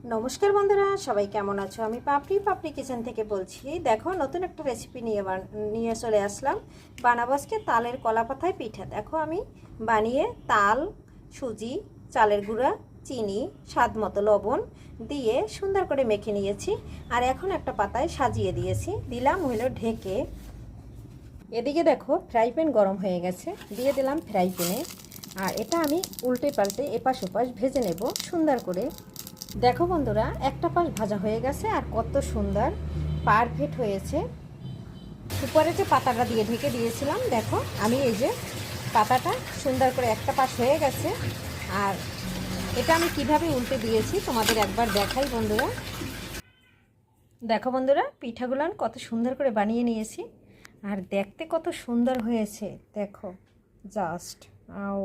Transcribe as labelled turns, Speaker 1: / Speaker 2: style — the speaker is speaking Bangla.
Speaker 1: নমস্কার বন্ধুরা, সবাই কেমন আছো? আমি পাপড়ি কিচেন থেকে বলছি। দেখো, নতুন একটা রেসিপি নিয়ে চলে আসলাম। বানাবো আজকে তালের কলাপাতায় পিঠা। দেখো, আমি বানিয়ে তাল, সুজি, চালের গুঁড়া, চিনি, স্বাদ মতো লবণ দিয়ে সুন্দর করে মেখে নিয়েছি। আর এখন একটা পাতায় সাজিয়ে দিলাম হলো ঢেকে। এদিকে দেখো, ফ্রাই প্যান গরম হয়ে গেছে, দিয়ে দিলাম ফ্রাই প্যানে। আর এটা আমি উল্টে পাল্টে এপাশ ওপাশ ভেজে নেব সুন্দর করে। দেখো বন্ধুরা, একটা পাশ ভাজা হয়ে গেছে আর কত সুন্দর পারফেক্ট হয়েছে। উপরে যে পাতাটা দিয়ে ঢেকে দিয়েছিলাম, দেখো আমি এই যে পাতাটা সুন্দর করে একটা পাশ হয়ে গেছে। আর এটা আমি কিভাবে উল্টে দিয়েছি তোমাদের একবার দেখাই বন্ধুরা। দেখো বন্ধুরা, পিঠাগুলো কত সুন্দর করে বানিয়ে নিয়েছি আর দেখতে কত সুন্দর হয়েছে। দেখো জাস্ট আও।